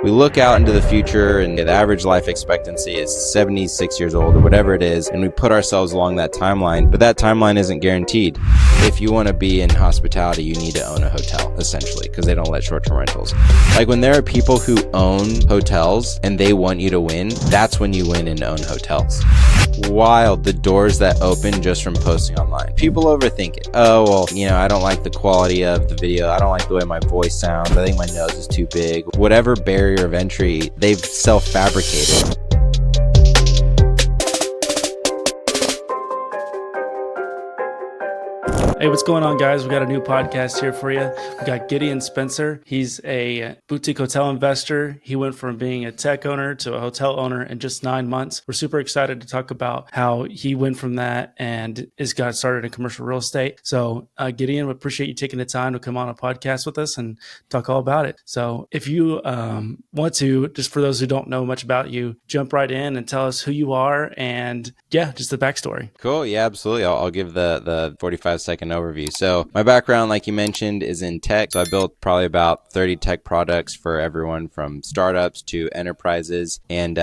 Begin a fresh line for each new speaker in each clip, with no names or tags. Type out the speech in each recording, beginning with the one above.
We look out into the future and the average life expectancy is 76 years old or whatever it is, and we put ourselves along that timeline, but that timeline isn't guaranteed. If you want to be in hospitality, you need to own a hotel, essentially, because they don't let short-term rentals. Like when there are people who own hotels and they want you to win, that's when you win and own hotels. Wild, the doors that open just from posting online. People overthink it. Oh, well, I don't like the quality of the video. I don't like the way my voice sounds. I think my nose is too big. Whatever barrier of entry, they've self-fabricated.
Hey, what's going on, guys? We got a new podcast here for you. We got Gideon Spencer. He's a boutique hotel investor. He went from being a tech owner to a hotel owner in just 9 months. We're super excited to talk about how he went from that and got started in commercial real estate. So, Gideon, we appreciate you taking the time to come on a podcast with us and talk all about it. So if you want to, just for those who don't know much about you, jump right in and tell us who you are and just the backstory.
Cool. Yeah, absolutely. I'll give the 45-second overview. So my background, like you mentioned, is in tech. So I built probably about 30 tech products for everyone from startups to enterprises, and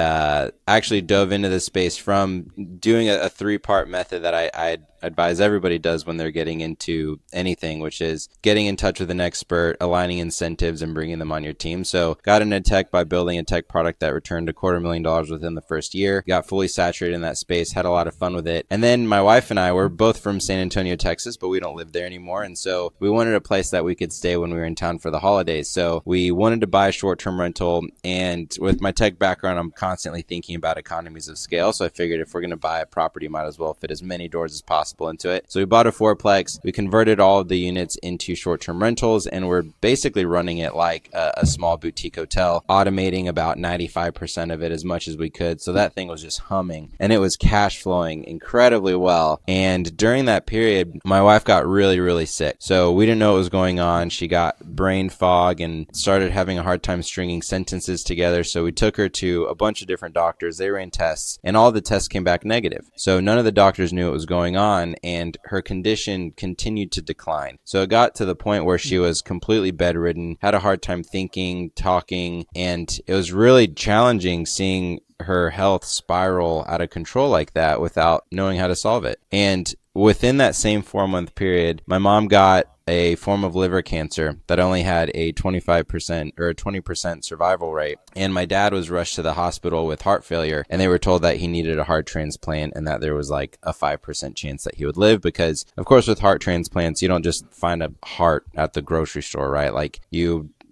actually dove into the space from doing a three-part method that I advise everybody does when they're getting into anything, which is getting in touch with an expert, aligning incentives, and bringing them on your team. So got into tech by building a tech product that returned $250,000 within the first year, got fully saturated in that space, had a lot of fun with it. And then my wife and I were both from San Antonio, Texas, but we don't live there anymore. And so we wanted a place that we could stay when we were in town for the holidays. So we wanted to buy a short-term rental. And with my tech background, I'm constantly thinking about economies of scale. So I figured if we're going to buy a property, might as well fit as many doors as possible into it. So we bought a fourplex. We converted all of the units into short-term rentals, and we're basically running it like a small boutique hotel, automating about 95% of it as much as we could. So that thing was just humming, and it was cash flowing incredibly well. And during that period, my wife got really, really sick. So we didn't know what was going on. She got brain fog and started having a hard time stringing sentences together. So we took her to a bunch of different doctors. They ran tests, and all the tests came back negative. So none of the doctors knew what was going on, and her condition continued to decline. So it got to the point where she was completely bedridden, had a hard time thinking, talking, and it was really challenging seeing her health spiral out of control like that without knowing how to solve it. And within that same 4-month period, my mom got a form of liver cancer that only had a 25% or a 20% survival rate. And my dad was rushed to the hospital with heart failure, and they were told that he needed a heart transplant and that there was like a 5% chance that he would live, because of course with heart transplants, you don't just find a heart at the grocery store, right? Like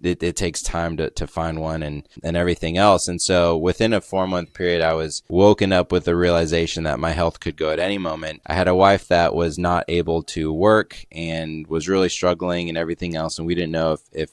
it takes time to find one and everything else. And so within a 4-month period, I was woken up with the realization that my health could go at any moment. I had a wife that was not able to work and was really struggling and everything else. And we didn't know if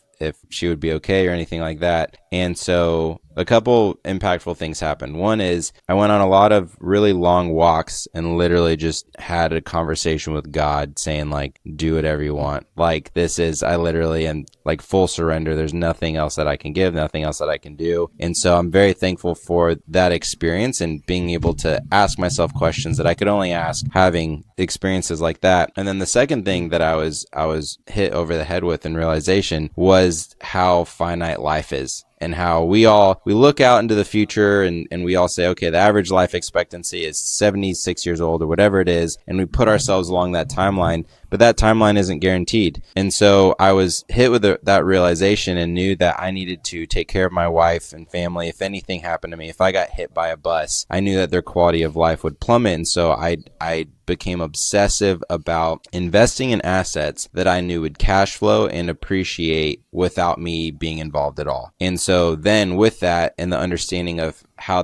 she would be okay or anything like that. And so a couple impactful things happened. One is I went on a lot of really long walks and literally just had a conversation with God saying, like, do whatever you want. Like, I literally am like full surrender. There's nothing else that I can give, nothing else that I can do. And so I'm very thankful for that experience and being able to ask myself questions that I could only ask having experiences like that. And then the second thing that I was hit over the head with in realization was how finite life is. And how we look out into the future and we all say, okay, the average life expectancy is 76 years old or whatever it is. And we put ourselves along that timeline, but that timeline isn't guaranteed. And so I was hit with that realization and knew that I needed to take care of my wife and family. If anything happened to me, if I got hit by a bus, I knew that their quality of life would plummet. And so I became obsessive about investing in assets that I knew would cash flow and appreciate without me being involved at all. And so then with that and the understanding of how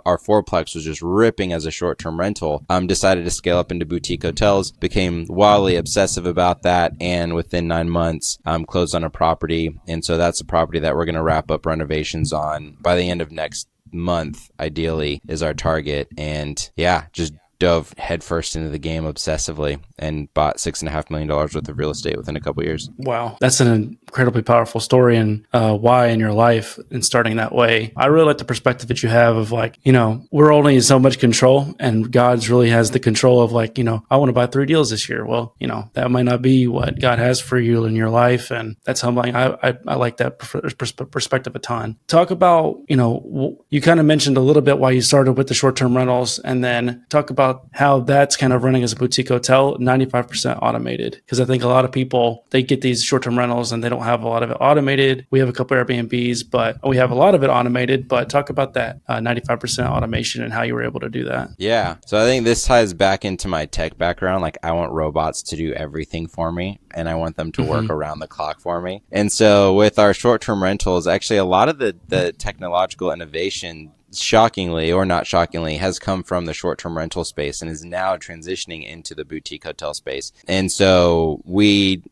our fourplex was just ripping as a short-term rental, decided to scale up into boutique hotels, became wildly obsessive about that, and within 9 months, closed on a property. And so that's a property that we're going to wrap up renovations on by the end of next month, ideally, is our target. And just dove headfirst into the game obsessively. and bought $6.5 million worth of real estate within a couple of years.
Wow, that's an incredibly powerful story and why in your life and starting that way. I really like the perspective that you have of like, we're only in so much control and God's really has the control of like, I want to buy 3 deals this year. Well, that might not be what God has for you in your life. And that's humbling. I like that perspective a ton. Talk about, you kind of mentioned a little bit why you started with the short-term rentals, and then talk about how that's kind of running as a boutique hotel, 95% automated. Because I think a lot of people, they get these short-term rentals and they don't have a lot of it automated. We have a couple Airbnbs, but we have a lot of it automated. But talk about that 95% automation and how you were able to do that.
Yeah. So I think this ties back into my tech background. Like, I want robots to do everything for me, and I want them to work around the clock for me. And so with our short-term rentals, actually a lot of the technological innovation, shockingly or not shockingly, has come from the short-term rental space and is now transitioning into the boutique hotel space. And so we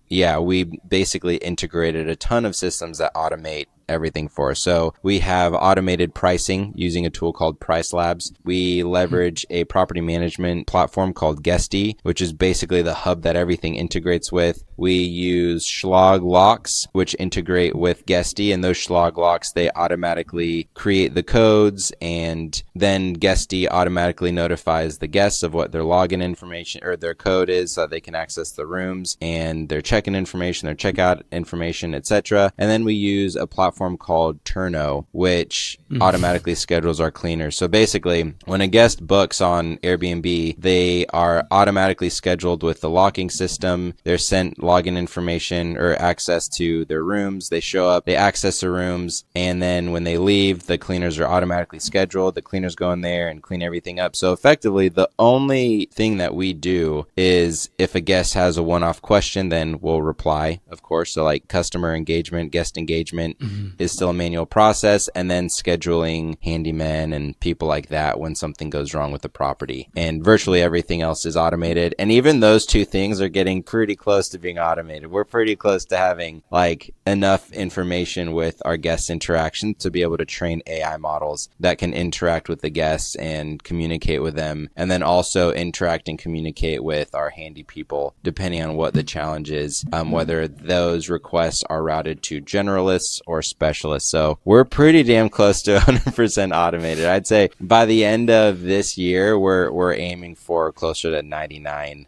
basically integrated a ton of systems that automate everything for us. So we have automated pricing using a tool called Price Labs. We leverage a property management platform called Guesty, which is basically the hub that everything integrates with. We use Schlog locks, which integrate with Guesty, and those Schlog locks, they automatically create the codes, and then Guesty automatically notifies the guests of what their login information or their code is so that they can access the rooms and their check-in information, their checkout information, etc. And then we use a platform called Turno, which automatically schedules our cleaners. So basically, when a guest books on Airbnb, they are automatically scheduled with the locking system. They're sent login information or access to their rooms. They show up, they access the rooms, and then when they leave, the cleaners are automatically scheduled. The cleaners go in there and clean everything up. So effectively, the only thing that we do is if a guest has a one-off question, then we'll reply, of course. So like customer engagement, guest engagement is still a manual process, and then scheduling handymen and people like that when something goes wrong with the property. And virtually everything else is automated. And even those two things are getting pretty close to being automated. We're pretty close to having like enough information with our guest interaction to be able to train AI models that can interact with the guests and communicate with them, and then also interact and communicate with our handy people depending on what the challenge is, whether those requests are routed to generalists or specialists. So we're pretty damn close to 100% automated. I'd say by the end of this year, we're aiming for closer to 99%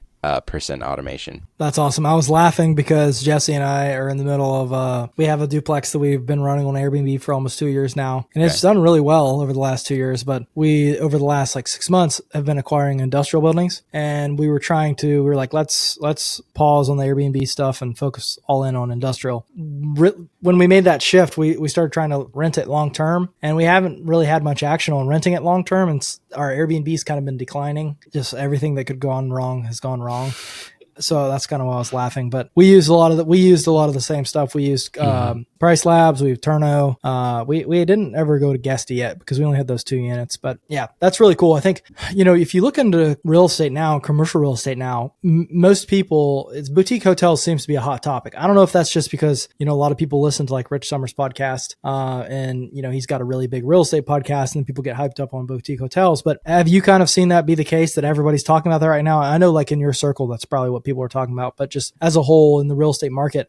automation.
That's awesome. I was laughing because Jesse and I are in the middle of, we have a duplex that we've been running on Airbnb for almost 2 years now. And it's done really well over the last 2 years, but we, over the last like 6 months, have been acquiring industrial buildings. And we were like, let's pause on the Airbnb stuff and focus all in on industrial. When we made that shift, we started trying to rent it long term, and we haven't really had much action on renting it long term. And our Airbnb's kind of been declining. Just everything that could go on wrong has gone wrong. So that's kind of why I was laughing. But we used a lot of the same stuff. We used Price Labs, we have Turno. We didn't ever go to Guesty yet because we only had those 2 units. But yeah, that's really cool. I think, if you look into real estate now, commercial real estate now, most people, boutique hotels seems to be a hot topic. I don't know if that's just because, a lot of people listen to like Rich Summers' podcast, and he's got a really big real estate podcast, and people get hyped up on boutique hotels. But have you kind of seen that be the case, that everybody's talking about that right now? I know like in your circle, that's probably what people are talking about, but just as a whole in the real estate market,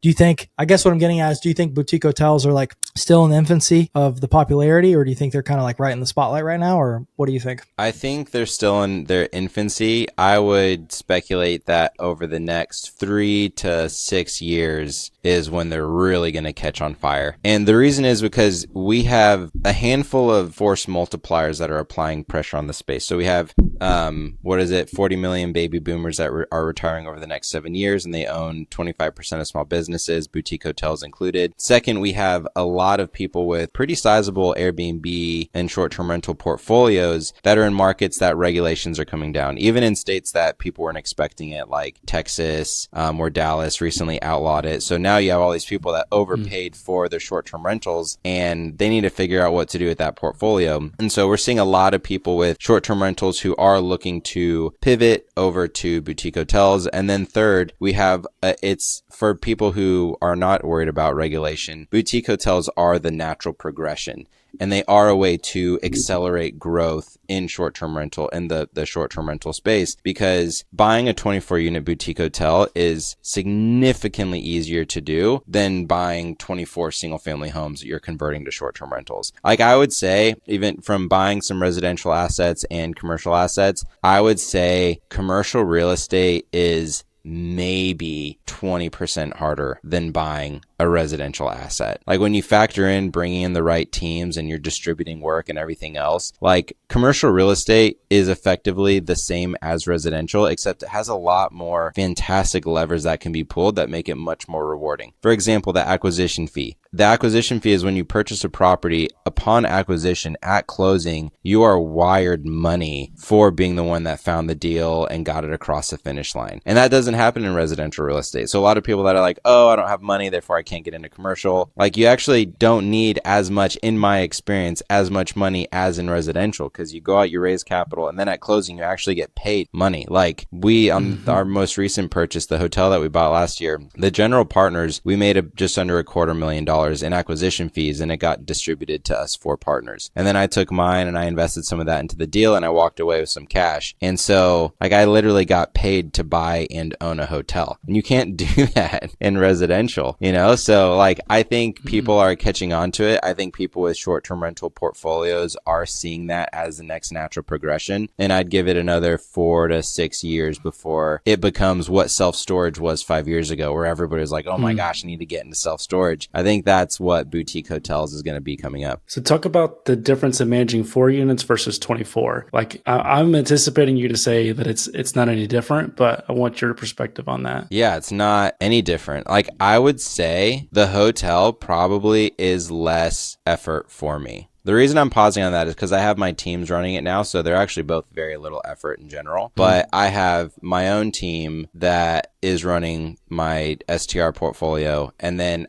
I guess what I'm getting at is, do you think boutique hotels are like still in the infancy of the popularity, or do you think they're kind of like right in the spotlight right now, or what do you think?
I think they're still in their infancy. I would speculate that over the next 3 to 6 years is when they're really going to catch on fire. And the reason is because we have a handful of force multipliers that are applying pressure on the space. So we have, 40 million baby boomers that are retiring over the next 7 years, and they own 25% of small businesses, boutique hotels included. Second, we have a lot of people with pretty sizable Airbnb and short-term rental portfolios that are in markets that regulations are coming down, even in states that people weren't expecting it, like Texas, or Dallas recently outlawed it. So now you have all these people that overpaid for their short-term rentals, and they need to figure out what to do with that portfolio. And so we're seeing a lot of people with short-term rentals who are looking to pivot over to boutique hotels. And then third, we have, it's for people who are not worried about regulation. Boutique hotels are the natural progression. and they are a way to accelerate growth in short-term rental, in the short-term rental space, because buying a 24-unit boutique hotel is significantly easier to do than buying 24 single-family homes that you're converting to short-term rentals. Like, I would say, even from buying some residential assets and commercial assets, I would say commercial real estate is maybe 20% harder than buying a residential asset. Like, when you factor in bringing in the right teams and you're distributing work and everything else, like, commercial real estate is effectively the same as residential, except it has a lot more fantastic levers that can be pulled that make it much more rewarding. For example, the acquisition fee. The acquisition fee is when you purchase a property. Upon acquisition, at closing, you are wired money for being the one that found the deal and got it across the finish line. And that doesn't happen in residential real estate. So a lot of people that are like, oh, I don't have money, therefore I can't get into commercial. Like, you actually don't need as much, in my experience, as much money as in residential, because you go out, you raise capital, and then at closing, you actually get paid money. Like, we, on our most recent purchase, the hotel that we bought last year, the general partners, we made just under $250,000 in acquisition fees, and it got distributed to us 4 partners. And then I took mine and I invested some of that into the deal, and I walked away with some cash. And so, like, I literally got paid to buy and own a hotel. And you can't do that in residential, you know? So, like, I think people are catching on to it. I think people with short-term rental portfolios are seeing that as the next natural progression. And I'd give it another 4 to 6 years before it becomes what self-storage was 5 years ago, where everybody was like, oh my gosh, I need to get into self-storage. I think that's what boutique hotels is going to be coming up.
So talk about the difference in managing 4 units versus 24. Like, I'm anticipating you to say that it's not any different, but I want your perspective on that.
Yeah, it's not any different. Like, I would say the hotel probably is less effort for me. The reason I'm pausing on that is because I have my teams running it now, so they're actually both very little effort in general. But I have my own team that is running my STR portfolio, and then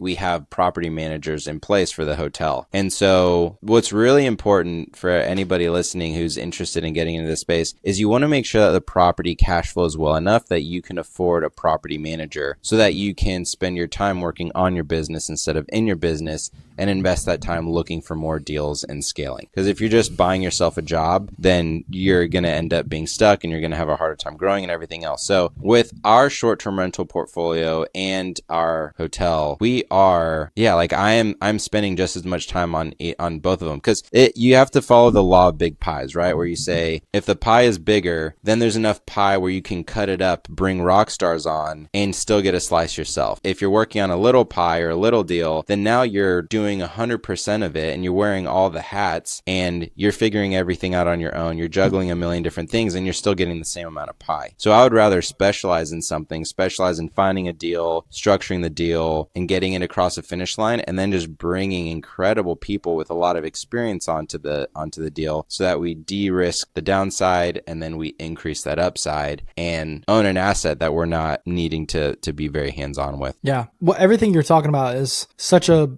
we have property managers in place for the hotel. And so what's really important for anybody listening who's interested in getting into this space is you want to make sure that the property cash flows well enough that you can afford a property manager, so that you can spend your time working on your business instead of in your business, and invest that time looking for more deals and scaling. Because if you're just buying yourself a job, then you're going to end up being stuck and you're going to have a harder time growing and everything else. So with our short-term rental portfolio and our hotel, we are, I'm spending just as much time on both of them, because you have to follow the law of big pies, right? Where you say, if the pie is bigger, then there's enough pie where you can cut it up, bring rock stars on, and still get a slice yourself. If you're working on a little pie or a little deal, then now you're doing 100% of it, and you're wearing all the hats, and you're figuring everything out on your own. You're juggling a million different things, and you're still getting the same amount of pie. So I would rather specialize in something, specialize in finding a deal, structuring the deal, and getting it across the finish line, and then just bringing incredible people with a lot of experience onto the deal, so that we de-risk the downside and then we increase that upside and own an asset that we're not needing to be very hands-on with.
Yeah. Well, everything you're talking about is such a,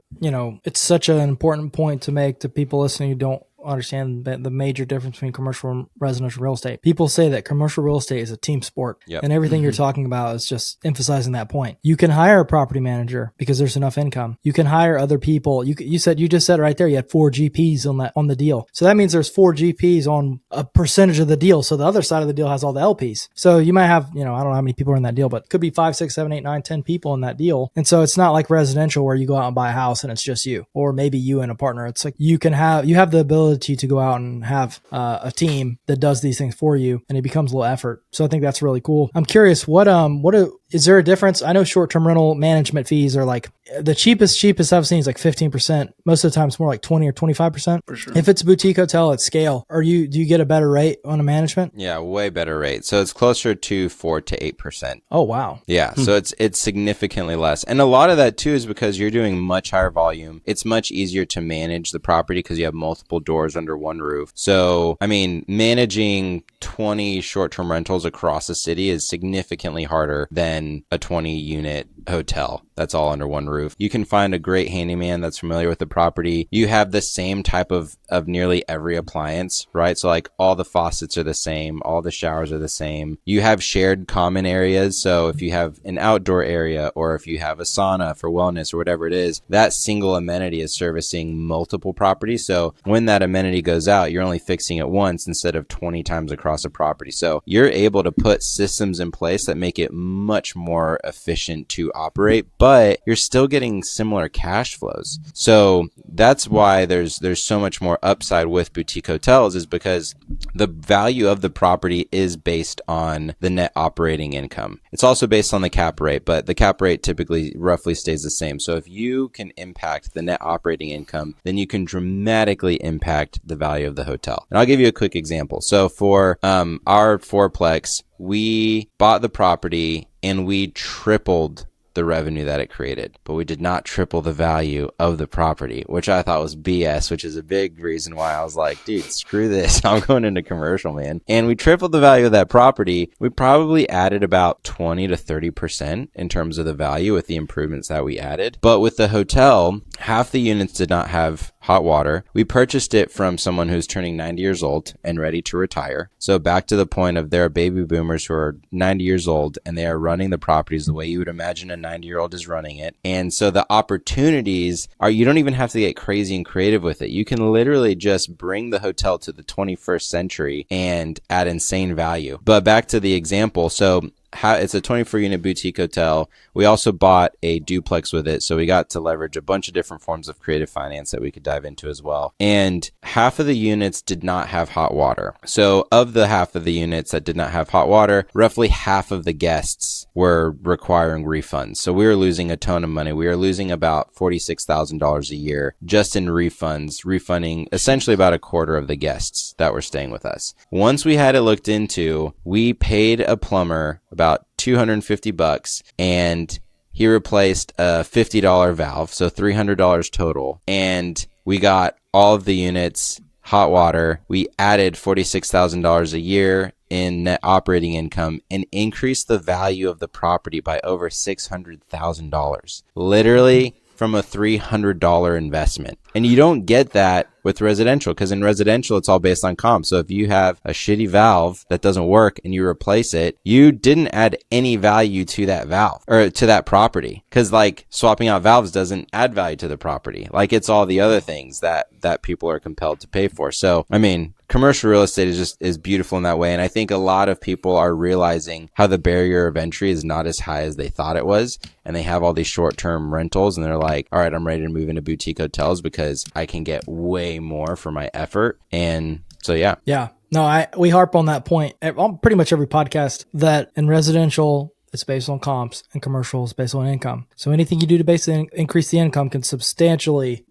it's such an important point to make to people listening who don't understand the major difference between commercial and residential real estate. People say that commercial real estate is a team sport.
Yep.
And everything you're talking about is just emphasizing that point. You can hire a property manager because there's enough income. You can hire other people. You just said right there, you had 4 GPs on the deal. So that means there's 4 GPs on a percentage of the deal. So the other side of the deal has all the LPs. So you might have, I don't know how many people are in that deal, but it could be 5, 6, 7, 8, 9, 10 people in that deal. And so it's not like residential where you go out and buy a house and it's just you, or maybe you and a partner. It's like you have the ability to go out and have a team that does these things for you, and it becomes a little effort. So I think that's really cool. I'm curious, is there a difference? I know short-term rental management fees are like the cheapest I've seen is like 15%. Most of the time it's more like 20 or 25%.
For sure.
If it's a boutique hotel at scale, do you get a better rate on a management?
Yeah, way better rate. So it's closer to 4 to 8%.
Oh, wow.
Yeah. So it's significantly less. And a lot of that too is because you're doing much higher volume. It's much easier to manage the property because you have multiple doors under one roof. So, managing 20 short-term rentals across the city is significantly harder than than a 20 unit hotel that's all under one roof. You can find a great handyman that's familiar with the property. You have the same type of nearly every appliance, right? So like all the faucets are the same, all the showers are the same. You have shared common areas. So if you have an outdoor area or if you have a sauna for wellness or whatever it is, that single amenity is servicing multiple properties. So when that amenity goes out, you're only fixing it once instead of 20 times across a property. So you're able to put systems in place that make it much more efficient to operate, but you're still getting similar cash flows. So that's why there's so much more upside with boutique hotels, is because the value of the property is based on the net operating income. It's also based on the cap rate, but the cap rate typically roughly stays the same. So if you can impact the net operating income, then you can dramatically impact the value of the hotel. And I'll give you a quick example. So for our fourplex, we bought the property and we tripled the revenue that it created, but we did not triple the value of the property, which I thought was BS, which is a big reason why I was like, dude, screw this. I'm going into commercial, man. And we tripled the value of that property. We probably added about 20 to 30% in terms of the value with the improvements that we added. But with the hotel, half the units did not have hot water. We purchased it from someone who's turning 90 years old and ready to retire. So back to the point of, there are baby boomers who are 90 years old and they are running the properties the way you would imagine a 90-year-old is running it. And so the opportunities are, you don't even have to get crazy and creative with it. You can literally just bring the hotel to the 21st century and add insane value. But back to the example. So it's a 24 unit boutique hotel. We also bought a duplex with it. So we got to leverage a bunch of different forms of creative finance that we could dive into as well. And half of the units did not have hot water. So of the half of the units that did not have hot water, roughly half of the guests were requiring refunds. So we were losing a ton of money. We were losing about $46,000 a year just in refunds, refunding essentially about a quarter of the guests that were staying with us. Once we had it looked into, we paid a plumber about $250 and he replaced a $50 valve, so $300 total. And we got all of the units hot water. We added $46,000 a year in net operating income and increased the value of the property by over $600,000. Literally from a $300 investment. And you don't get that with residential, because in residential, it's all based on comp. So if you have a shitty valve that doesn't work and you replace it, you didn't add any value to that valve or to that property, because like swapping out valves doesn't add value to the property. Like it's all the other things that people are compelled to pay for. So, I mean, commercial real estate is beautiful in that way. And I think a lot of people are realizing how the barrier of entry is not as high as they thought it was. And they have all these short-term rentals and they're like, all right, I'm ready to move into boutique hotels because I can get way more for my effort. And so, yeah.
Yeah. No, we harp on that point on pretty much every podcast, that in residential, it's based on comps, and commercial is based on income. So anything you do to basically increase the income can substantially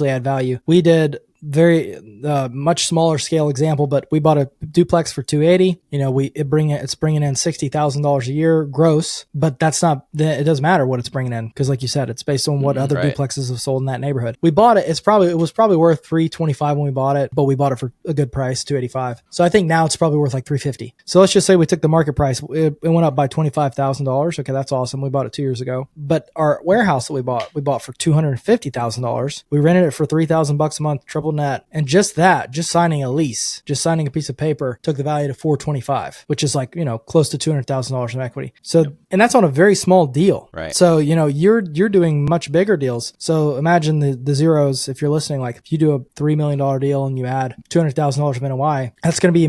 add value. We did very much smaller scale example, but we bought a duplex for $280. You know, it's bringing in $60,000 a year gross, but it doesn't matter what it's bringing in, because like you said, it's based on what other duplexes have sold in that neighborhood. We bought it. It was probably worth $325 when we bought it, but we bought it for a good price, $285. So I think now it's probably worth like $350. So let's just say we took the market price. It went up by $25,000. Okay, that's awesome. We bought it 2 years ago. But our warehouse that we bought for $250,000. We rented it for $3,000 a month, triple net. And just signing a lease, just signing a piece of paper took the value to $425, which is like, close to $200,000 in equity. So, and that's on a very small deal.
Right.
So, you're doing much bigger deals. So imagine the zeros, if you're listening, like if you do a $3 million deal and you add $200,000 of NOI, that's going to be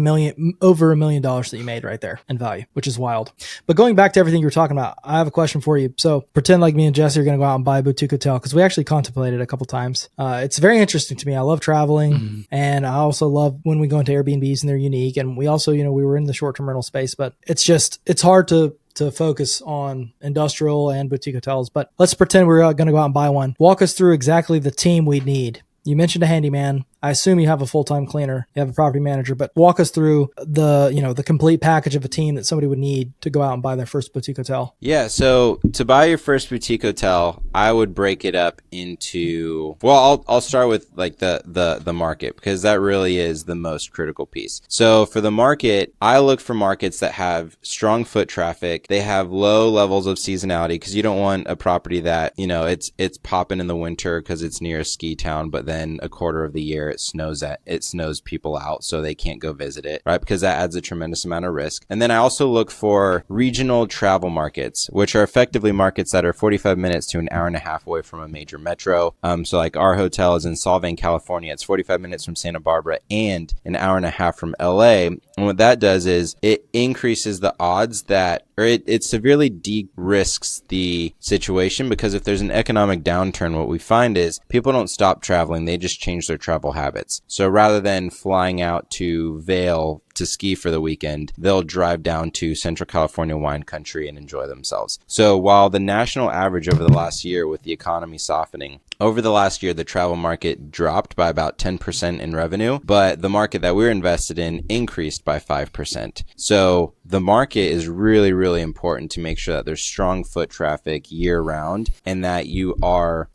over $1 million that you made right there in value, which is wild. But going back to everything you were talking about, I have a question for you. So pretend like me and Jesse are going to go out and buy a boutique hotel, because we actually contemplated it a couple times. It's very interesting to me. I love traveling, and I also love when we go into Airbnbs and they're unique. And we also, we were in the short-term rental space, but it's hard to focus on industrial and boutique hotels. But let's pretend we're going to go out and buy one. Walk us through exactly the team we need You mentioned a handyman. I assume you have a full-time cleaner, you have a property manager, but walk us through the complete package of a team that somebody would need to go out and buy their first boutique hotel.
Yeah, so to buy your first boutique hotel, I would break it up into, well, I'll start with like the market, because that really is the most critical piece. So for the market, I look for markets that have strong foot traffic. They have low levels of seasonality, because you don't want a property that, it's popping in the winter because it's near a ski town, but then a quarter of the year it snows people out, so they can't go visit it, right? Because that adds a tremendous amount of risk. And then I also look for regional travel markets, which are effectively markets that are 45 minutes to an hour and a half away from a major metro. So like our hotel is in Solvang, California. It's 45 minutes from Santa Barbara and an hour and a half from LA. And what that does is it increases the odds that, or it severely de-risks the situation, because if there's an economic downturn, what we find is people don't stop traveling, they just change their travel habits. So rather than flying out to Vail to ski for the weekend, they'll drive down to Central California wine country and enjoy themselves. So while the national average over the last year, with the economy softening, over the last year, the travel market dropped by about 10% in revenue, but the market that we're invested in increased by 5%. So the market is really, really important to make sure that there's strong foot traffic year round and that you are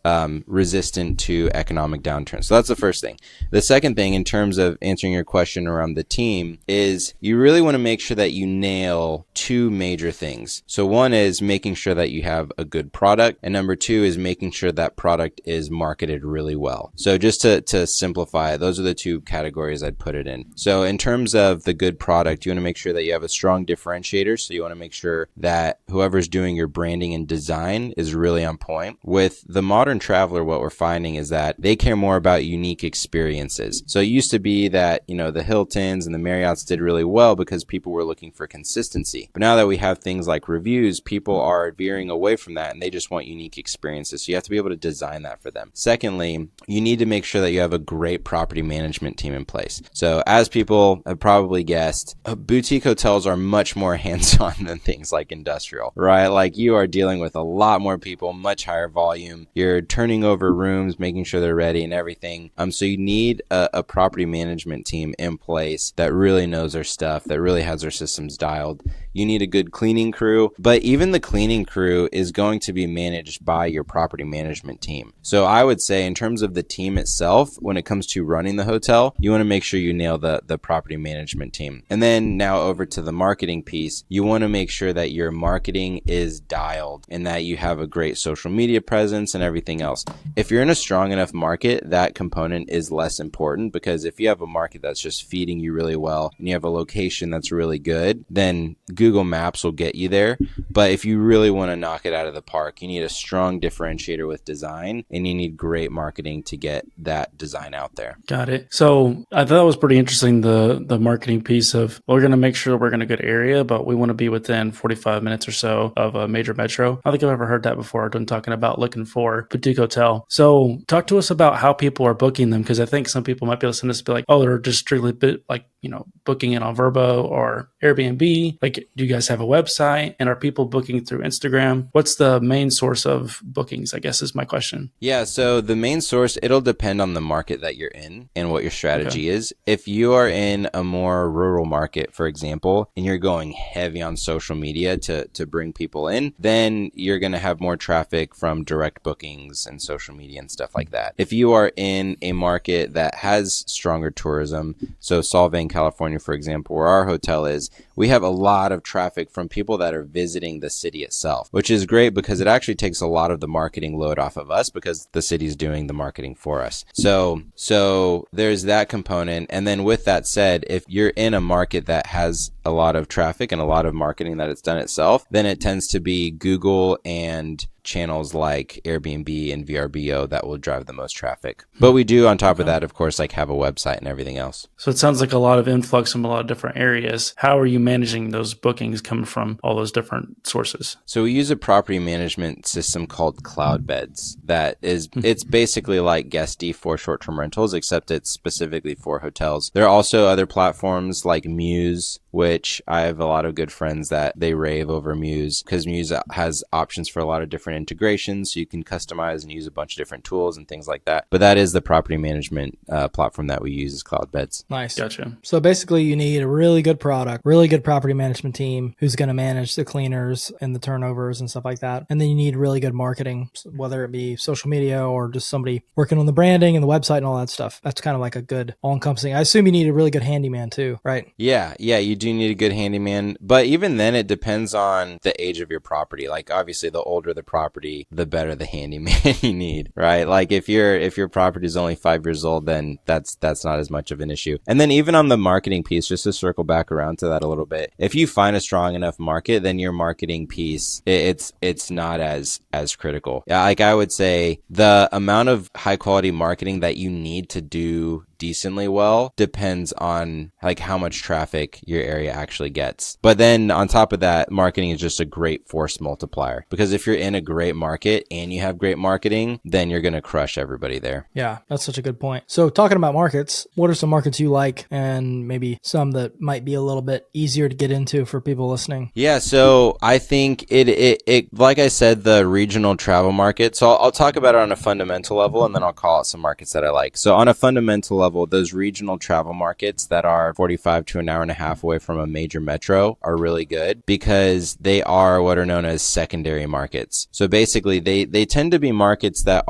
resistant to economic downturns. So that's the first thing. The second thing, in terms of answering your question around the team, is you really want to make sure that you nail two major things. So one is making sure that you have a good product, and number two is making sure that product is marketed really well. So just to simplify it, those are the two categories I'd put it in. So in terms of the good product, you want to make sure that you have a strong differentiator. So you want to make sure that whoever's doing your branding and design is really on point. With the modern traveler, what we're finding is that they care more about unique experiences. So it used to be that, the Hiltons and the Marriotts did really well because people were looking for consistency. But now that we have things like reviews, people are veering away from that and they just want unique experiences. So you have to be able to design that for them. Secondly, you need to make sure that you have a great property management team in place. So as people have probably guessed, boutique hotels are much more hands-on than things like industrial, right? Like you are dealing with a lot more people, much higher volume. You're turning over rooms, making sure they're ready and everything. So you need a property management team in place that really knows their stuff, that really has their systems dialed. You need a good cleaning crew, but even the cleaning crew is going to be managed by your property management team. So I would say, in terms of the team itself, when it comes to running the hotel, you want to make sure you nail the property management team. And then now over to the marketing piece, you want to make sure that your marketing is dialed and that you have a great social media presence and everything else. If you're in a strong enough market, that component is less important, because if you have a market that's just feeding you really well and you have a location that's really good, then Google Maps will get you there. But if you really want to knock it out of the park, you need a strong differentiator with design, and you need great marketing to get that design out there.
Got it. So I thought it was pretty interesting, the marketing piece of, well, we're going to make sure we're in a good area, but we want to be within 45 minutes or so of a major metro. I don't think I've ever heard that before when talking about looking for boutique hotel. So talk to us about how people are booking them, because I think some people might be listening to this and be like, oh, they're just strictly booking it on Vrbo or Airbnb. Like, do you guys have a website, and are people booking through Instagram? What's the main source of bookings, I guess, is my question.
Yeah, so the main source, it'll depend on the market that you're in and what your strategy is. If you are in a more rural market, for example, and you're going heavy on social media to bring people in, then you're going to have more traffic from direct bookings and social media and stuff like that. If you are in a market that has stronger tourism, so Solvang, California, for example, where our hotel is, we have a lot of traffic from people that are visiting the city itself, which is great because it actually takes a lot of the marketing load off of us, because the city's doing the marketing for us. So there's that component. And then with that said, if you're in a market that has a lot of traffic and a lot of marketing that it's done itself, then it tends to be Google and channels like Airbnb and VRBO that will drive the most traffic. But we do, on top of that, of course, like have a website and everything else.
So it sounds like a lot of influx from a lot of different areas. How are you managing those bookings coming from all those different sources?
So we use a property management system called Cloudbeds that is, it's basically like Guesty for short-term rentals, except it's specifically for hotels. There are also other platforms like Muse, which I have a lot of good friends that they rave over Muse, because Muse has options for a lot of different different integrations, so you can customize and use a bunch of different tools and things like that. But that is the property management platform that we use, is Cloudbeds.
Nice.
Gotcha.
So basically you need a really good product, really good property management team who's going to manage the cleaners and the turnovers and stuff like that. And then you need really good marketing, whether it be social media or just somebody working on the branding and the website and all that stuff. That's kind of like a good all-encompassing. I assume you need a really good handyman too, right?
Yeah, you do need a good handyman, but even then it depends on the age of your property. Like obviously the older the property, the better the handyman you need, right? Like if your property is only 5 years old, then that's not as much of an issue. And then even on the marketing piece, just to circle back around to that a little bit, if you find a strong enough market, then your marketing piece, it's not as critical. Yeah, like I would say the amount of high quality marketing that you need to do decently well depends on like how much traffic your area actually gets. But then on top of that, marketing is just a great force multiplier, because if you're in a great market and you have great marketing, then you're going to crush everybody there.
Yeah, that's such a good point. So talking about markets, what are some markets you like and maybe some that might be a little bit easier to get into for people listening?
Yeah, so I think it like I said, the regional travel market. So I'll talk about it on a fundamental level, and then I'll call out some markets that I like. So on a fundamental level, those regional travel markets that are 45 to an hour and a half away from a major metro are really good, because they are what are known as secondary markets. So basically they tend to be markets that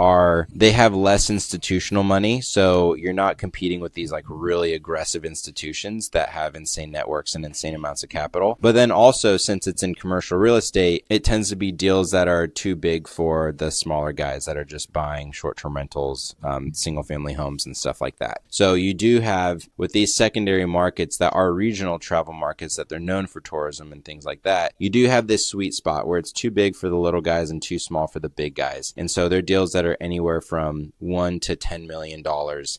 they have less institutional money. So you're not competing with these like really aggressive institutions that have insane networks and insane amounts of capital. But then also, since it's in commercial real estate, it tends to be deals that are too big for the smaller guys that are just buying short-term rentals, single family homes and stuff like that. So you do have, with these secondary markets that are regional travel markets that they're known for tourism and things like that, you do have this sweet spot where it's too big for the little guys and too small for the big guys. And so they're deals that are anywhere from $1 to $10 million.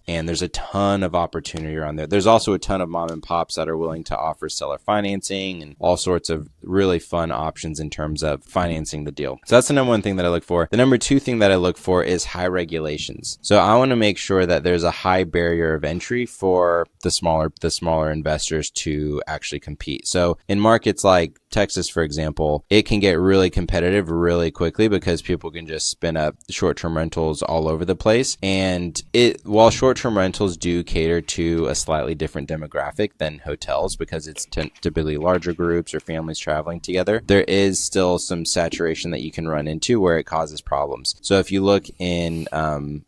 And there's a ton of opportunity around there. There's also a ton of mom and pops that are willing to offer seller financing and all sorts of really fun options in terms of financing the deal. So that's the number one thing that I look for. The number two thing that I look for is high regulations. So I want to make sure that there's a high barrier of entry for the smaller investors to actually compete. So in markets like Texas, for example, it can get really competitive really quickly because people can just spin up short-term rentals all over the place. And while short-term rentals do cater to a slightly different demographic than hotels, because it's typically larger groups or families traveling together, there is still some saturation that you can run into where it causes problems. So if you look in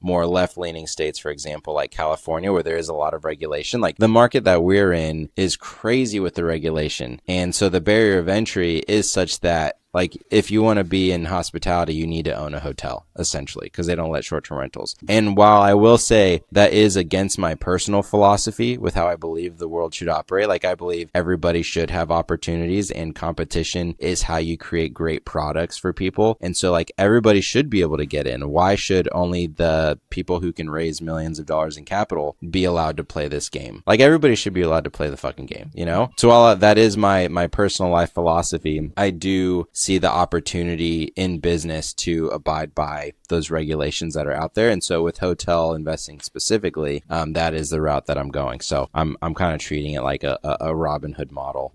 more left-leaning states, for example, like California, where there is a lot of regulation, like the market that we're in is crazy with the regulation. And so the barrier of entry is such that, like, if you want to be in hospitality, you need to own a hotel, essentially, because they don't let short-term rentals. And while I will say that is against my personal philosophy with how I believe the world should operate, like I believe everybody should have opportunities, and competition is how you create great products for people. And so like everybody should be able to get in. Why should only the people who can raise millions of dollars in capital be allowed to play this game? Like everybody should be allowed to play the fucking game, you know? So while that is my personal life philosophy, I do see the opportunity in business to abide by those regulations that are out there. And so with hotel investing specifically, that is the route that I'm going. So I'm kind of treating it like a Robin Hood model,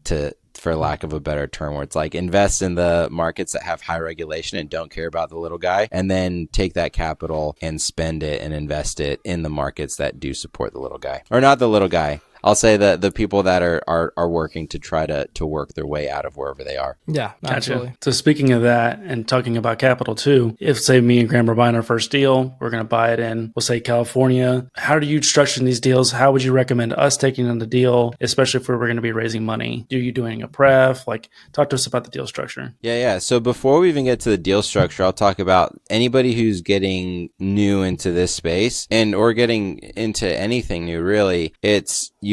for lack of a better term, where it's like invest in the markets that have high regulation and don't care about the little guy, and then take that capital and spend it and invest it in the markets that do support the little guy, or not the little guy. I'll say that the people that are working to try to work their way out of wherever they are.
Yeah, absolutely.
Gotcha. So speaking of that and talking about capital too, if say me and Graham are buying our first deal, we're going to buy it in, we'll say California. How do you structure these deals? How would you recommend us taking on the deal, especially if we were going to be raising money? Do you doing a pref? Like, talk to us about the deal structure.
Yeah. So before we even get to the deal structure, I'll talk about anybody who's getting new into this space or getting into anything new, really.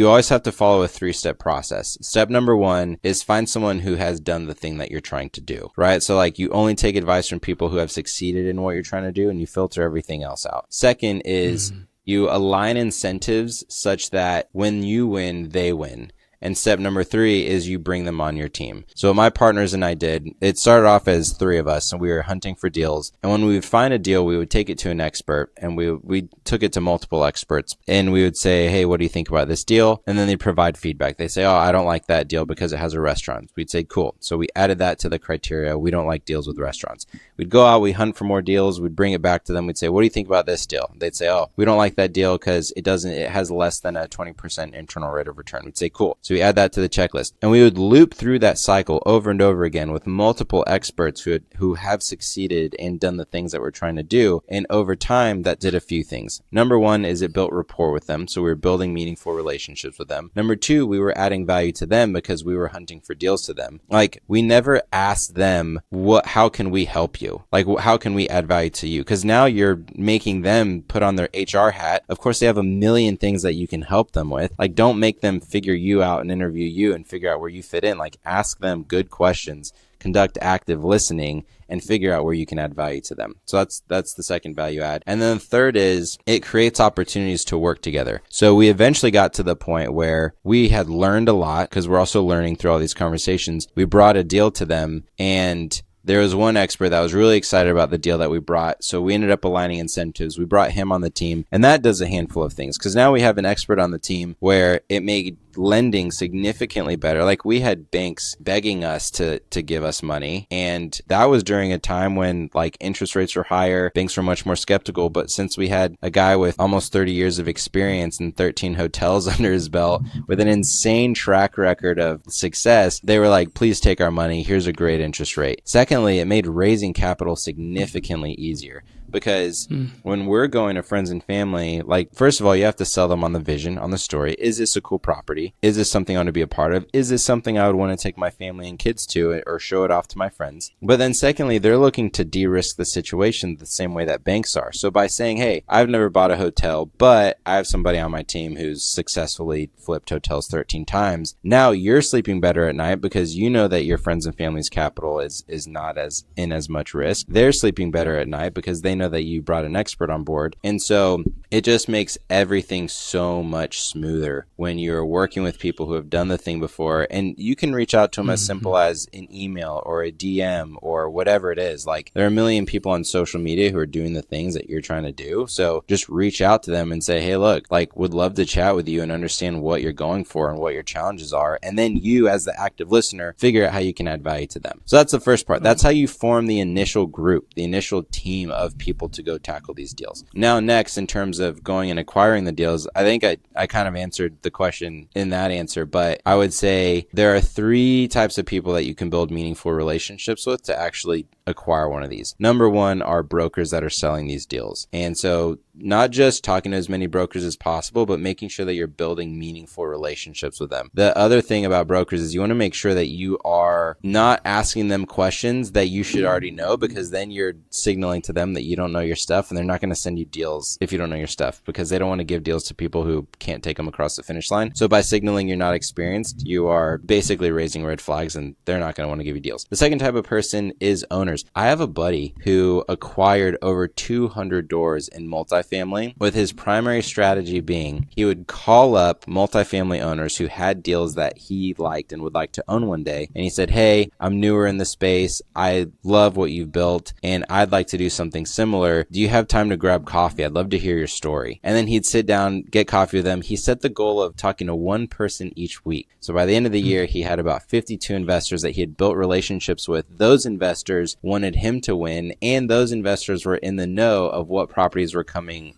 You always have to follow a 3-step process. Step number 1 is find someone who has done the thing that you're trying to do, right? So like you only take advice from people who have succeeded in what you're trying to do, and you filter everything else out. Second is you align incentives such that when you win, they win. And step number 3 is you bring them on your team. So what my partners and I did, it started off as 3 of us, and we were hunting for deals. And when we would find a deal, we would take it to an expert, and we took it to multiple experts. And we would say, hey, what do you think about this deal? And then they'd provide feedback. They say, oh, I don't like that deal because it has a restaurant. We'd say, cool. So we added that to the criteria. We don't like deals with restaurants. we'd go out, we hunt for more deals, we'd bring it back to them. We'd say, what do you think about this deal? They'd say, oh, we don't like that deal because it has less than a 20% internal rate of return. We'd say, cool. So we add that to the checklist, and we would loop through that cycle over and over again with multiple experts who have succeeded and done the things that we're trying to do. And over time, that did a few things. Number one is it built rapport with them. So we were building meaningful relationships with them. Number two, we were adding value to them because we were hunting for deals to them. Like, we never asked them, how can we help you? Like, how can we add value to you? Because now you're making them put on their HR hat. Of course, they have a million things that you can help them with. Like, don't make them figure you out and interview you and figure out where you fit in. Like, ask them good questions, conduct active listening, and figure out where you can add value to them. So that's the second value add. And then the third is it creates opportunities to work together. So we eventually got to the point where we had learned a lot, because we're also learning through all these conversations. We brought a deal to them, and there was one expert that was really excited about the deal that we brought. So we ended up aligning incentives. We brought him on the team, and that does a handful of things, because now we have an expert on the team where it made lending significantly better. Like, we had banks begging us to give us money, and that was during a time when like interest rates were higher, banks were much more skeptical. But since we had a guy with almost 30 years of experience and 13 hotels under his belt with an insane track record of success, they were like, please take our money, here's a great interest rate. Secondly, it made raising capital significantly easier, because when we're going to friends and family, like, first of all, you have to sell them on the vision, on the story. Is this a cool property? Is this something I want to be a part of? Is this something I would want to take my family and kids to, or show it off to my friends? But then secondly, they're looking to de-risk the situation the same way that banks are. So by saying, hey, I've never bought a hotel, but I have somebody on my team who's successfully flipped hotels 13 times. Now you're sleeping better at night because you know that your friends and family's capital is not as much risk. They're sleeping better at night because they know that you brought an expert on board. And so it just makes everything so much smoother when you're working with people who have done the thing before. And you can reach out to them as simple as an email or a DM or whatever it is. Like, there are a million people on social media who are doing the things that you're trying to do. So just reach out to them and say, hey, look, like, would love to chat with you and understand what you're going for and what your challenges are. And then you, as the active listener, figure out how you can add value to them. So that's the first part. That's how you form the initial group, the initial team of people to go tackle these deals. Now, next, in terms of going and acquiring the deals, I think I kind of answered the question in that answer, but I would say there are 3 types of people that you can build meaningful relationships with to actually acquire one of these. Number one are brokers that are selling these deals. And so not just talking to as many brokers as possible, but making sure that you're building meaningful relationships with them. The other thing about brokers is you want to make sure that you are not asking them questions that you should already know, because then you're signaling to them that you don't know your stuff, and they're not going to send you deals if you don't know your stuff, because they don't want to give deals to people who can't take them across the finish line. So by signaling you're not experienced, you are basically raising red flags, and they're not going to want to give you deals. The second type of person is owners. I have a buddy who acquired over 200 doors in multifamily, with his primary strategy being he would call up multifamily owners who had deals that he liked and would like to own one day. And he said, hey, I'm newer in the space. I love what you've built, and I'd like to do something similar. Do you have time to grab coffee? I'd love to hear your story. And then he'd sit down, get coffee with them. He set the goal of talking to one person each week. So by the end of the year, he had about 52 investors that he had built relationships with. Those investors wanted him to win, and those investors were in the know of what properties were coming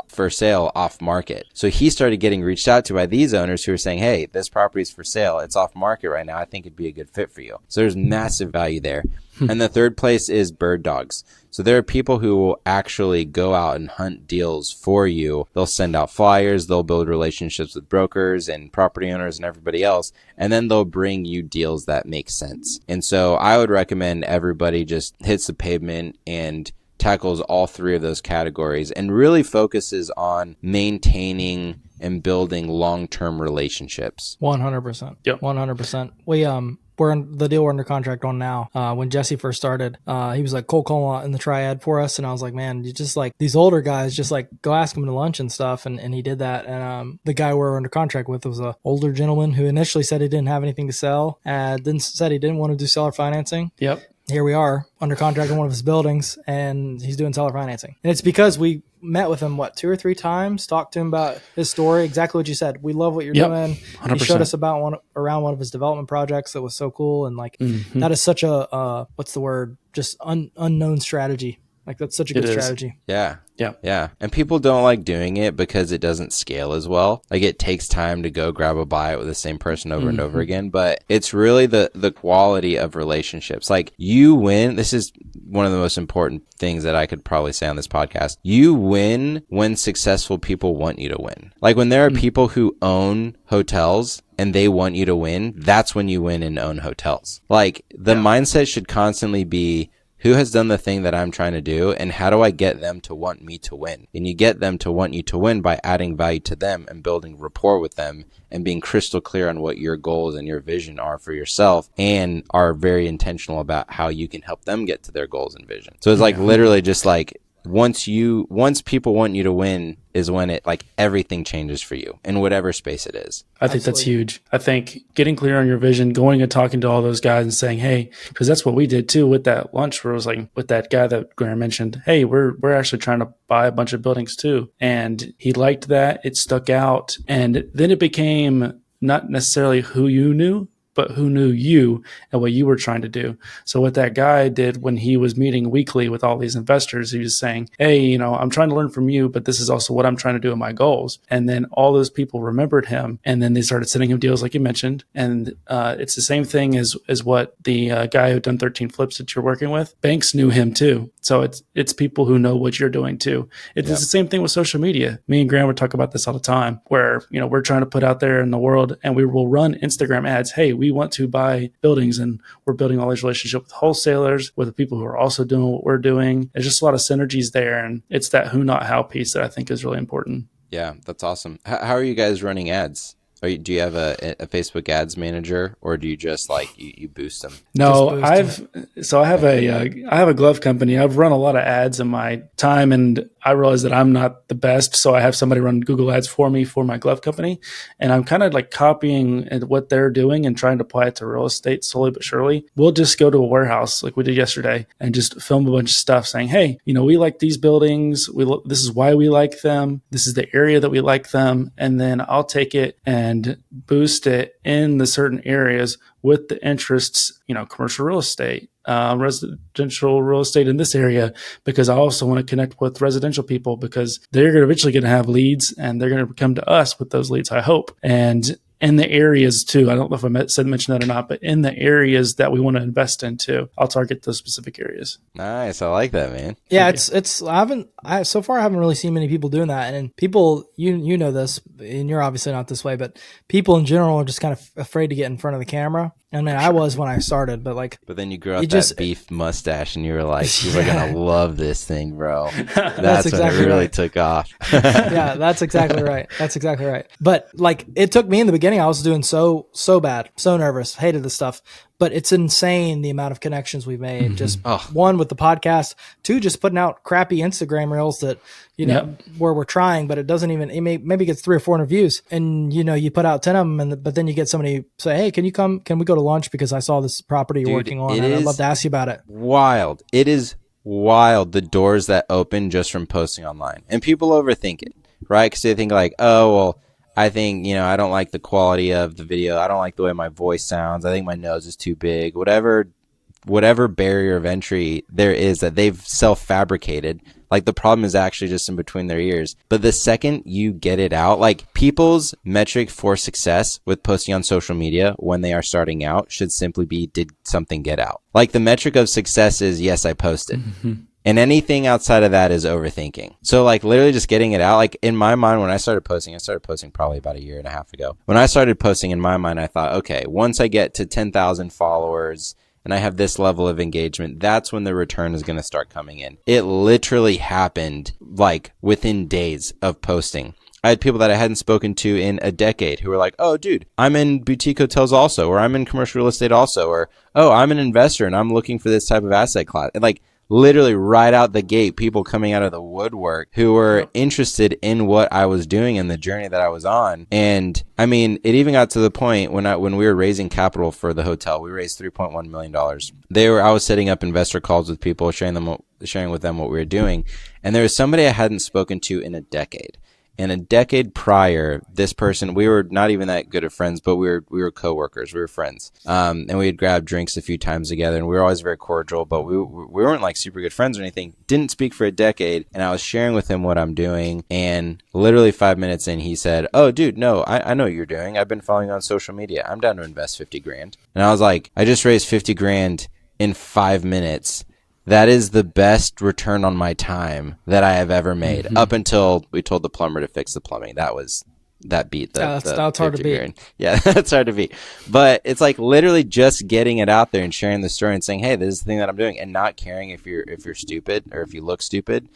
for sale off market. So he started getting reached out to by these owners who were saying, hey, this property is for sale. It's off market right now. I think it'd be a good fit for you. So there's massive value there. And the third place is bird dogs. So there are people who will actually go out and hunt deals for you. They'll send out flyers. They'll build relationships with brokers and property owners and everybody else. And then they'll bring you deals that make sense. And so I would recommend everybody just hits the pavement and tackles all 3 of those categories and really focuses on maintaining and building long-term relationships.
100%.
Yep.
100%. We're in the deal we're under contract on now. When Jesse first started, he was like cold calling in the triad for us. And I was like, man, you just like these older guys, just like go ask him to lunch and stuff. And he did that. And the guy we're under contract with was an older gentleman who initially said he didn't have anything to sell, and said he didn't want to do seller financing.
Yep.
Here we are under contract on one of his buildings, and he's doing seller financing. And it's because we met with him, 2 or 3 times, talked to him about his story, exactly what you said. We love what you're
Yep.
doing.
100%.
He showed us about around one of his development projects that was so cool. And like, that is such a, what's the word? Just unknown strategy. Like that's such a
It
good
is.
strategy.
Yeah.
Yeah.
Yeah. And people don't like doing it because it doesn't scale as well. Like it takes time to go grab a bite with the same person over and over again. But it's really the quality of relationships. Like you win. This is one of the most important things that I could probably say on this podcast. You win when successful people want you to win. Like when there are people who own hotels and they want you to win, that's when you win and own hotels. Like the mindset should constantly be, who has done the thing that I'm trying to do, and how do I get them to want me to win? And you get them to want you to win by adding value to them and building rapport with them and being crystal clear on what your goals and your vision are for yourself, and are very intentional about how you can help them get to their goals and vision. So it's like literally just like once people want you to win is when it like everything changes for you in whatever space it is.
I think that's huge. I think getting clear on your vision, going and talking to all those guys and saying, hey, because that's what we did too with that lunch where it was like with that guy that Graham mentioned, hey, we're actually trying to buy a bunch of buildings too. And he liked that. It stuck out. And then it became not necessarily who you knew, but who knew you and what you were trying to do. So what that guy did when he was meeting weekly with all these investors, he was saying, hey, I'm trying to learn from you, but this is also what I'm trying to do in my goals. And then all those people remembered him, and then they started sending him deals like you mentioned. And it's the same thing as what the guy who done 13 flips that you're working with. Banks knew him too. So it's people who know what you're doing too. It's the same thing with social media. Me and Graham would talk about this all the time, where we're trying to put out there in the world, and we will run Instagram ads. Hey, we want to buy buildings, and we're building all these relationships with wholesalers, with the people who are also doing what we're doing. There's just a lot of synergies there, and it's that who, not how piece that I think is really important.
Yeah, that's awesome. How are you guys running ads? Do you have a Facebook ads manager, or do you just like you boost them?
No, I have a glove company. I've run a lot of ads in my time, and I realize that I'm not the best. So I have somebody run Google ads for me for my glove company. And I'm kind of like copying what they're doing and trying to apply it to real estate slowly but surely. We'll just go to a warehouse like we did yesterday and just film a bunch of stuff saying, hey, we like these buildings. This is why we like them. This is the area that we like them. And then I'll take it and boost it in the certain areas with the interests, commercial real estate, residential real estate in this area, because I also want to connect with residential people, because they're eventually going to have leads and they're going to come to us with those leads, I hope. And in the areas too, I don't know if I mentioned that or not, but in the areas that we want to invest into, I'll target those specific areas.
Nice. I like that, man.
Yeah, so far I haven't really seen many people doing that. And people, you know this, and you're obviously not this way, but people in general are just kind of afraid to get in front of the camera. I mean, I was when I started, but then
you grew out that beef mustache, and you were like, people are gonna love this thing, bro. That's exactly when it really took off.
Yeah, that's exactly right. That's exactly right. But like, it took me in the beginning. I was doing so bad, so nervous, hated this stuff. But it's insane the amount of connections we've made. Just one with the podcast, two just putting out crappy Instagram reels that where we're trying, but it doesn't even. It maybe gets 300 or 400 views, and you put out 10 of them, but then you get somebody say, "Hey, can you come? Can we go to lunch because I saw this property you're working on, and I'd love to ask you about it."
Wild. It is wild, the doors that open just from posting online, and people overthink it, right? Because they think like, oh well. I think, I don't like the quality of the video. I don't like the way my voice sounds. I think my nose is too big. Whatever barrier of entry there is that they've self-fabricated, like the problem is actually just in between their ears. But the second you get it out, like people's metric for success with posting on social media when they are starting out should simply be, did something get out? Like the metric of success is, yes, I posted. Mm-hmm. And anything outside of that is overthinking. So like literally just getting it out. Like in my mind, when I started posting probably about a year and a half ago. When I started posting, in my mind, I thought, okay, once I get to 10,000 followers and I have this level of engagement, that's when the return is going to start coming in. It literally happened like within days of posting. I had people that I hadn't spoken to in a decade who were like, oh, dude, I'm in boutique hotels also, or I'm in commercial real estate also, or, oh, I'm an investor and I'm looking for this type of asset class. And like, literally right out the gate, people coming out of the woodwork who were interested in what I was doing and the journey that I was on. And I mean, it even got to the point when we were raising capital for the hotel, we raised $3.1 million. I was setting up investor calls with people, sharing with them what we were doing. And there was somebody I hadn't spoken to in a decade. And a decade prior, this person, we were not even that good of friends, but we were coworkers, we were friends, and we had grabbed drinks a few times together, and we were always very cordial. But we weren't like super good friends or anything. Didn't speak for a decade, and I was sharing with him what I'm doing, and literally 5 minutes in, he said, "Oh, dude, no, I know what you're doing. I've been following you on social media. I'm down to invest 50 grand." And I was like, "I just raised 50 grand in 5 minutes. That is the best return on my time that I have ever made, up until we told the plumber to fix the plumbing. That beat the
that's hard to beat.
grand. Yeah, that's hard to beat. But it's like literally just getting it out there and sharing the story and saying, "Hey, this is the thing that I'm doing," and not caring if you're stupid or if you look stupid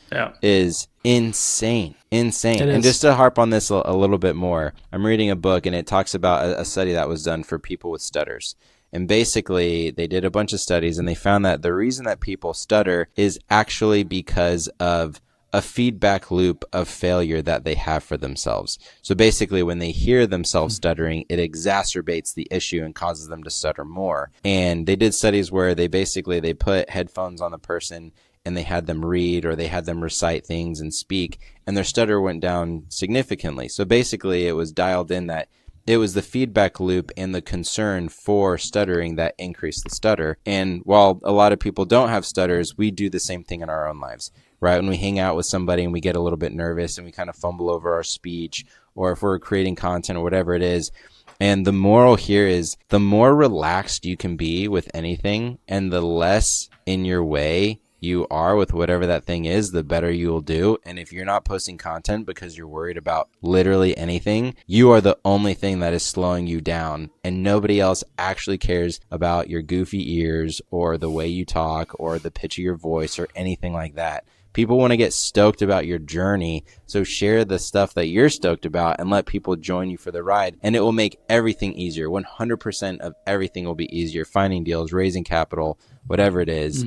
is insane. And just to harp on this a little bit more, I'm reading a book and it talks about a study that was done for people with stutters. And basically, they did a bunch of studies and they found that the reason that people stutter is actually because of a feedback loop of failure that they have for themselves. So basically, when they hear themselves stuttering, it exacerbates the issue and causes them to stutter more. And they did studies where they put headphones on the person and they had them read or they had them recite things and speak, and their stutter went down significantly. So basically, it was dialed in that it was the feedback loop and the concern for stuttering that increased the stutter. And while a lot of people don't have stutters, we do the same thing in our own lives, right? When we hang out with somebody and we get a little bit nervous and we kind of fumble over our speech, or if we're creating content or whatever it is. And the moral here is the more relaxed you can be with anything and the less in your way you are with whatever that thing is, the better you will do. And if you're not posting content because you're worried about literally anything, you are the only thing that is slowing you down, and nobody else actually cares about your goofy ears or the way you talk or the pitch of your voice or anything like that. People want to get stoked about your journey, so share the stuff that you're stoked about and let people join you for the ride, and it will make everything easier. 100% of everything will be easier. Finding deals, raising capital, whatever it is.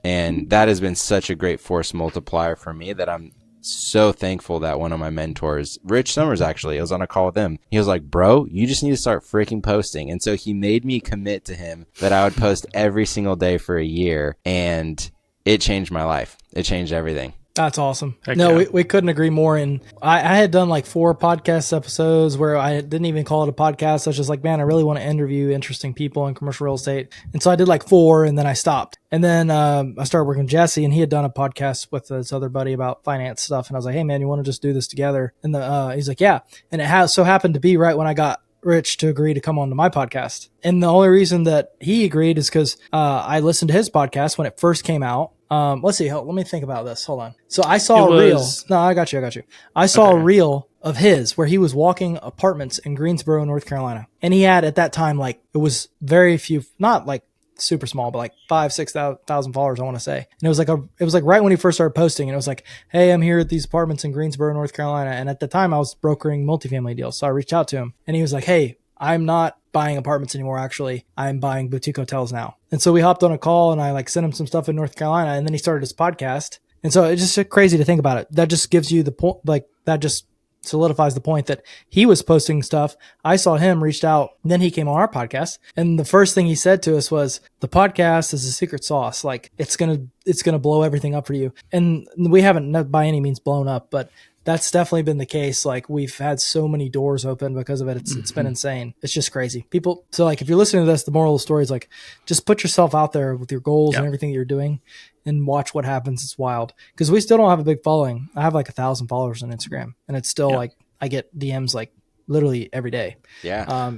And that has been such a great force multiplier for me that I'm so thankful that one of my mentors, Rich Summers, actually, I was on a call with him. He was like, "Bro, you just need to start freaking posting." And so he made me commit to him that I would post every single day for a year. And it changed my life. It changed everything.
That's awesome.
Heck
No,
yeah.
we couldn't agree more. And I had done like 4 podcast episodes where I didn't even call it a podcast. I was just like, man, I really want to interview interesting people in commercial real estate. And so I did like 4 and then I stopped. And then I started working with Jesse, and he had done a podcast with this other buddy about finance stuff. And I was like, hey, man, you want to just do this together? And he's like, yeah. And it has so happened to be right when I got Rich to agree to come on to my podcast. And the only reason that he agreed is because I listened to his podcast when it first came out. Let's see. Let me think about this. Hold on. So I saw a reel. No, I got you. I saw a reel of his where he was walking apartments in Greensboro, North Carolina. And he had at that time, like, it was very few, not like super small, but like 5,000-6,000 followers, I want to say. And it was like right when he first started posting, and it was like, hey, I'm here at these apartments in Greensboro, North Carolina. And at the time I was brokering multifamily deals. So I reached out to him and he was like, hey, I'm not buying apartments anymore. Actually, I'm buying boutique hotels now. And so we hopped on a call and I like sent him some stuff in North Carolina, and then he started his podcast. And so it's just crazy to think about it. That just gives you the point, like that just solidifies the point that he was posting stuff. I saw him, reached out, then he came on our podcast. And the first thing he said to us was, the podcast is a secret sauce. Like it's going to blow everything up for you. And we haven't by any means blown up, but that's definitely been the case. Like we've had so many doors open because of it. It's been insane. It's just crazy. People. So like, if you're listening to this, the moral of the story is like, just put yourself out there with your goals and everything that you're doing and watch what happens. It's wild. Cause we still don't have a big following. I have like 1,000 followers on Instagram, and it's still like, I get DMs like literally every day.
Yeah.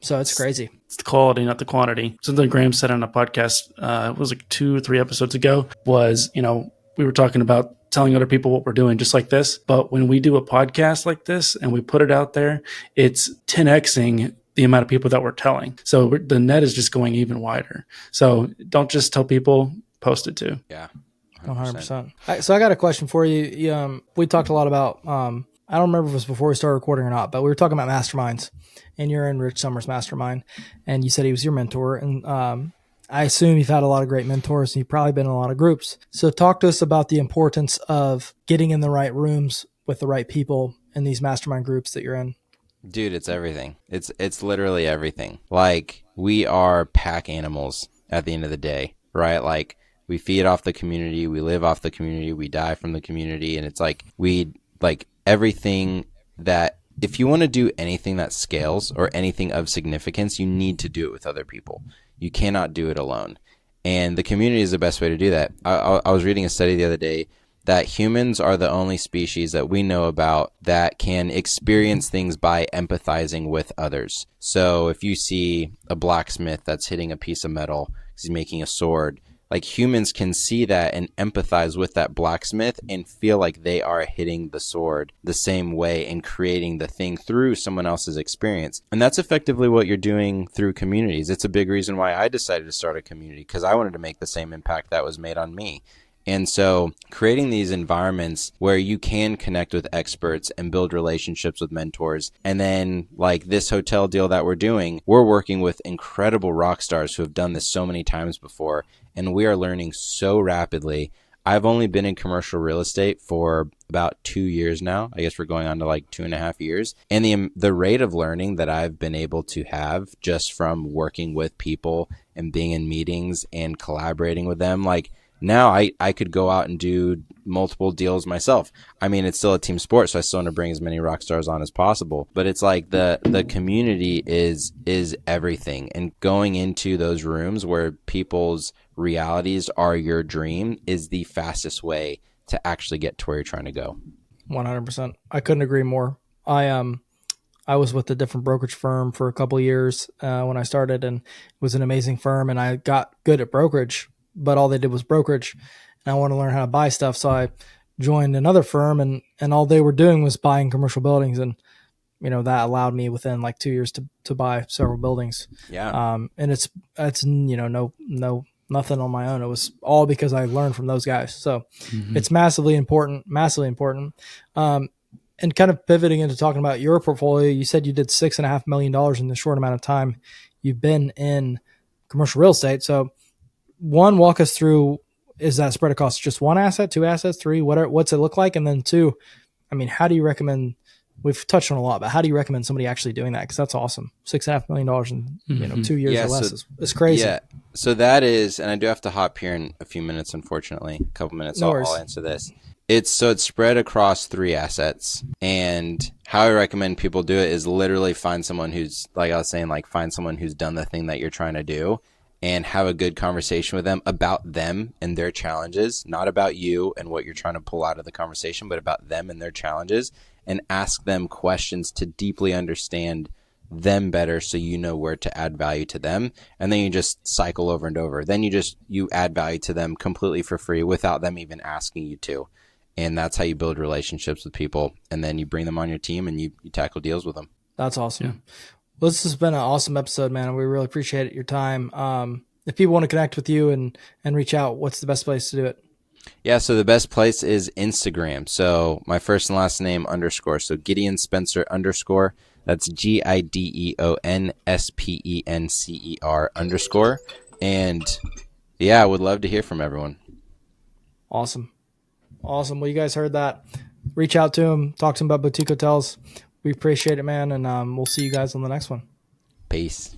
So it's crazy.
It's the quality, not the quantity. Something Graham said on a podcast, it was like 2 or 3 episodes ago, was, we were talking about telling other people what we're doing just like this. But when we do a podcast like this and we put it out there, it's 10xing the amount of people that we're telling. So the net is just going even wider. So don't just tell people, post it too.
Yeah.
100%. So I got a question for you. We talked a lot about, I don't remember if it was before we started recording or not, but we were talking about masterminds, and you're in Rich Summers' mastermind, and you said he was your mentor. And I assume you've had a lot of great mentors, and you've probably been in a lot of groups. So talk to us about the importance of getting in the right rooms with the right people in these mastermind groups that you're in.
Dude, it's everything. It's literally everything. Like, we are pack animals at the end of the day, right? Like, We feed off the community. We live off the community. We die from the community. And it's like everything that if you want to do anything that scales or anything of significance, you need to do it with other people. You cannot do it alone. And the community is the best way to do that. I was reading a study the other day that humans are the only species that we know about that can experience things by empathizing with others. So if you see a blacksmith that's hitting a piece of metal because he's making a sword, like humans can see that and empathize with that blacksmith and feel like they are hitting the sword the same way and creating the thing through someone else's experience. And that's effectively what you're doing through communities. It's a big reason why I decided to start a community, because I wanted to make the same impact that was made on me. And so creating these environments where you can connect with experts and build relationships with mentors. And then like this hotel deal that we're doing, we're working with incredible rock stars who have done this so many times before. And we are learning so rapidly. I've only been in commercial real estate for about 2 years now. I guess we're going on to like 2.5 years. And the rate of learning that I've been able to have just from working with people and being in meetings and collaborating with them, like now I could go out and do multiple deals myself. I mean, it's still a team sport, so I still want to bring as many rock stars on as possible. But it's like the community is everything. And going into those rooms where people's realities are your dream is the fastest way to actually get to where you're trying to go.
100%. I couldn't agree more. I was with a different brokerage firm for a couple of years when I started, and it was an amazing firm, and I got good at brokerage, but all they did was brokerage, and I wanted to learn how to buy stuff. So I joined another firm, and all they were doing was buying commercial buildings. And, that allowed me within like 2 years to buy several buildings.
Yeah.
And it's, nothing on my own. It was all because I learned from those guys. So it's massively important. And kind of pivoting into talking about your portfolio, you said you did $6.5 million in the short amount of time you've been in commercial real estate. So one, walk us through, is that spread across just one asset, two assets, three, what's it look like? And then two, I mean, how do you recommend, we've touched on a lot, but how do you recommend somebody actually doing that? Because that's awesome. $6.5 million in 2 years or less is crazy.
Yeah. So that is, and I do have to hop here in a few minutes, unfortunately, a couple minutes.
No
I'll answer this. It's spread across 3 assets, and how I recommend people do it is literally find someone who's, like I was saying, like find someone who's done the thing that you're trying to do and have a good conversation with them about them and their challenges, not about you and what you're trying to pull out of the conversation, but about them and their challenges, and ask them questions to deeply understand them better so you know where to add value to them. And then you just cycle over and over. Then you add value to them completely for free without them even asking you to. And that's how you build relationships with people. And then you bring them on your team and you tackle deals with them.
That's awesome. Yeah. Well, this has been an awesome episode, man. And we really appreciate your time. If people want to connect with you and reach out, what's the best place to do it?
Yeah, so the best place is Instagram. So my first and last name _ So Gideon Spencer _ That's GIDEON SPENCER _ And yeah, I would love to hear from everyone.
Awesome. Well, you guys heard that. Reach out to him, talk to him about boutique hotels. We appreciate it, man. And we'll see you guys on the next one.
Peace.